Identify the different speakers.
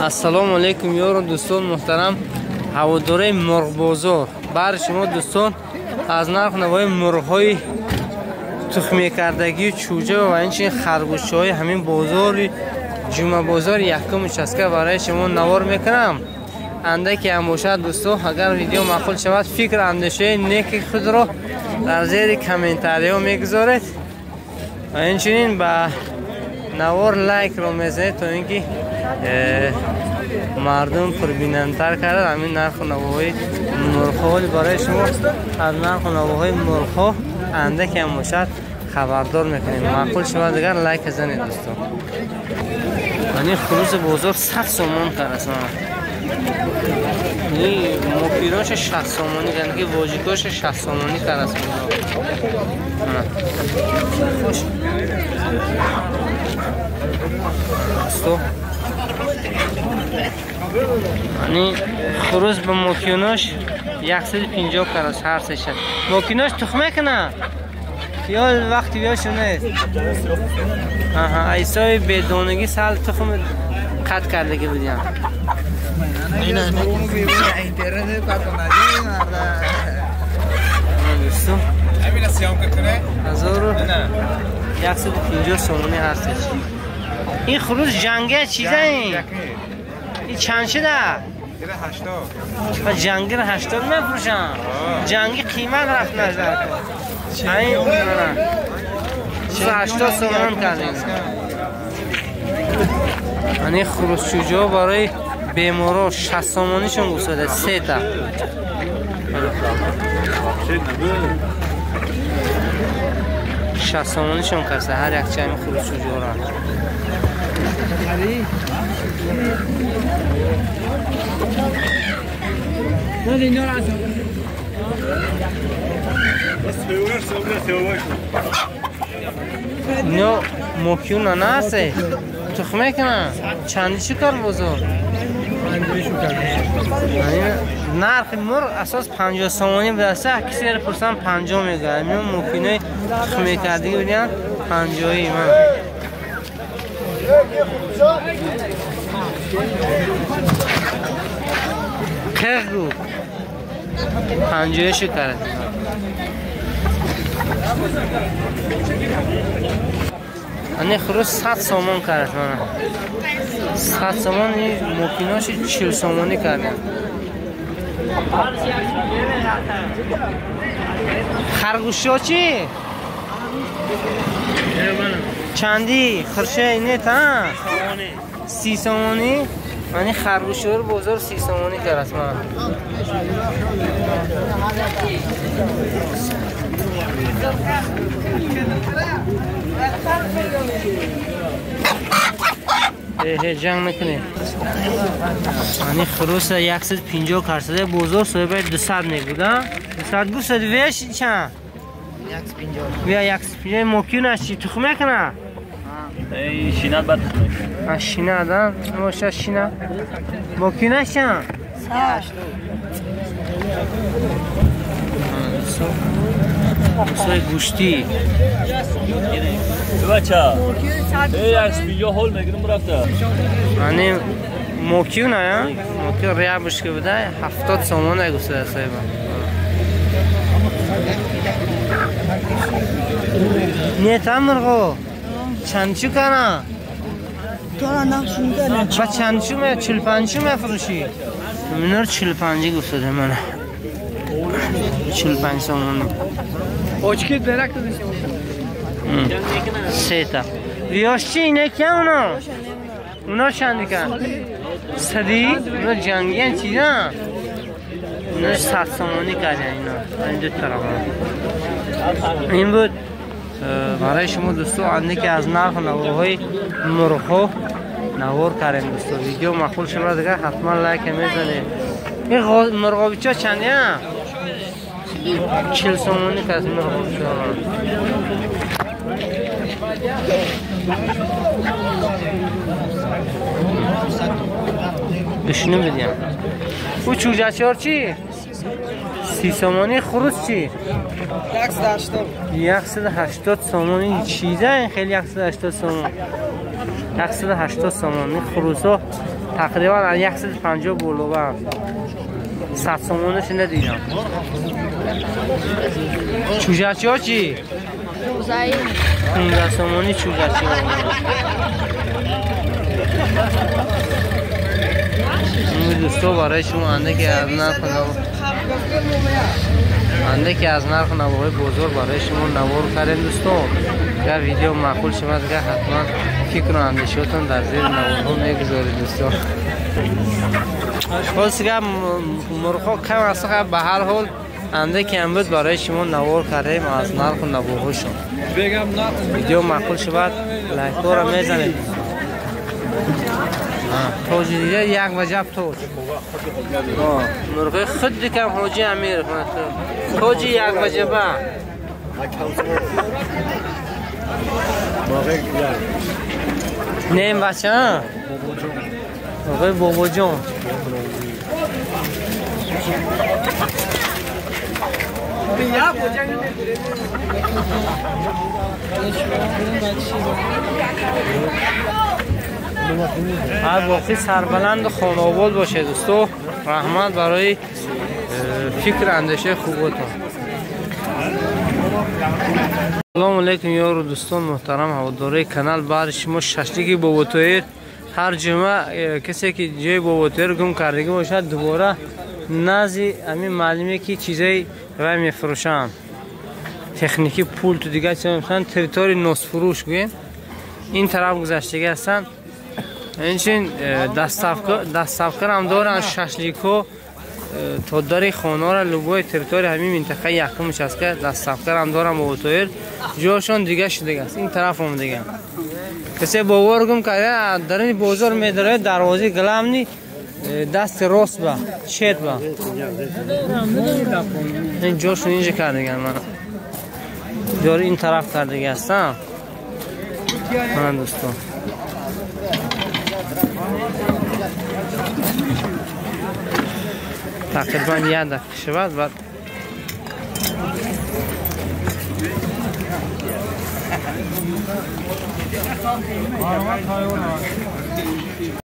Speaker 1: السلام علیکم یارو دوستان محترم هواداره مرغ بازار. برای شما دوستان از نرخ نوای مرغ‌های تخمی کردگی چوجه و اینچنین خرگوش‌های همین بازار جمعه بازار یکم چسکه برای شما نوار میکنم. اندکی هم باشد دوستان، اگر ویدیو معقول شود فکر اندیشه نیک خود را در زیر کامنتاری ها میگذارید و اینچنین با نوار لایک رو میزنید تا اینکه مردم پربینندتر کرد. همین نرخ نوهای مرغ‌ها برای شما از نرخ نوهای مرغ‌ها اندکی هم باشد خبردار میکنیم. معقول شود دیگر لایک بزنید دوستان. یعنی خروس بازار 100 تومان کرد. این مفیراش 60 تومانی یعنی که واژگاش 60 تومانی کرد. خوش دوستان، یعنی خروس به مکیوناش 150 کرد هر سشن. مکیوناش تخمه کنه یا وقتی بیا شونه آها ایسای بدونگی سال تخم قطع کرده که بودیم.
Speaker 2: این اینترنت کارت نداره
Speaker 1: دوستو
Speaker 2: همین سیام کنه
Speaker 1: 1150 تومانی هستش. این خروس جنگه چیزه این چند شده؟
Speaker 2: 80
Speaker 1: و جنگی رو 80 میفروشن. جنگی قیمت رفت نظر کن. این 80 تومان کردیم. یعنی خروس چوجه برای بیمارا 60 تومانیشون گوشته 3 تا. 60 تومانیشون کرده هر یک چای خروس چوجه را. نه مکیون نناسه تخمه کنه چندی چی کار بزرگ نرخ مرغ اساس 50 تومانی برسه کسی رو پرسن 50 میگه. میون مکیونه تخمه کردگی بودن 50 من که رو 50 شو کرد. اینه خروس 100 تومان کرد من 100 تومان. این مکیناش 40 تومانی کردن. خرگوشا چی؟ چندی؟ خرشه اینه تا 30 تومانی. یعنی خرگوشا رو بازار 30 تومانی کرد من. جنگ نکنه. یعنی خروس 150 کرده بازار صاحب 200 میگوده. 200 گوشت ویش چند؟ 150. بیا 150 مکیونش چی تخمه کنه؟
Speaker 3: ای شینه بد تخمه.
Speaker 1: شینه دارم. باشه شینه. مکیونش چند؟ 180. سوی گوشتی
Speaker 3: بچه ای 150 هول میگیرم برفته.
Speaker 1: یعنی موکیون ها موکیون ریا بشکه بوده 70 تومان نگوسته صاحب. نیتا مرغو چند چو کنه؟ با چند چو می 45 چو میفروشی؟ منو 45 گوسته منه 45 تومان.
Speaker 2: اوچکی درک داشته
Speaker 1: 3 تا. ریاش چی اینه که اونا چندی کن؟ صدی؟ اونا جنگی هن چیزی هن؟ اونا 100 تومانی کردن اینا. این دو طرف هم. این بود برای شما دوستو اندکی از نرخ نوارهای مرغ‌ها نوار کردیم دوستو. ویدیو معقول شما دیگه حتما لایک میزنید. این مرغابیچا چندی هن؟ 40 تومانی که از مرغابیچا بشنو بدیم. او چوجه چهار چی؟ 30 تومانی. خروس چی؟ 180 تومانی. چیزه این خیلی 180 تومان. 180 تومانی خروس ها تقریبا 150 بولوه 100 سومونش ندیدم. چوجرچی ها چی؟ 15 سومونی چوجرچی ها. این دوستو برای شما اندکی از نرخ نوای بزرگ برای شما نوار کردیم دوستو. اگر ویدیو معقول شما دیگه حتما فکر و اندیشه‌تون در زیر نوارها میگذارید دوستو. باز که مرغ‌ها کم است به هر حال اندکی امروز برای شما نوار کردیم از نرخ نوارهاشون. ویدیو معقول شود لایک رو میزنید. توج دیگه یک وجب توج. مرغ خود دیگه حاجی امیر توج یک وجبه. نیم بچه ها آقای بابا جان هر واقعی سربلند خانه آباد باشه دوستو. رحمت برای فکر اندیشه خوبتون. سلام علیکم یارو دوستان محترم هواداره کانال. بعد شما ششلیکی باباتویر هر جمعه کسی که جای باباتویر گم کردگی باشد دوباره نازی همین معلومه که چیزایی و میفروشن تکنیکی پول تو دیگه چه مثلا تریتوری نوس فروش گویم این طرف گذشتگی هستن. اینچین دستافکر هم دارن ششلیکو تا داری خانه را لوگوی تریتوری همین منطقه یکمش است که دستافکر هم دارن باباتویر جاشون دیگه شده است. این طرف هم دیگه کسی باور گم کرده در این بازار میداره دروازه گلمنی دست راست با چت با این جاشون اینجا کرده من داره این طرف کرده هستم من دوستان. تقریبا 1 دقیقه شود بعد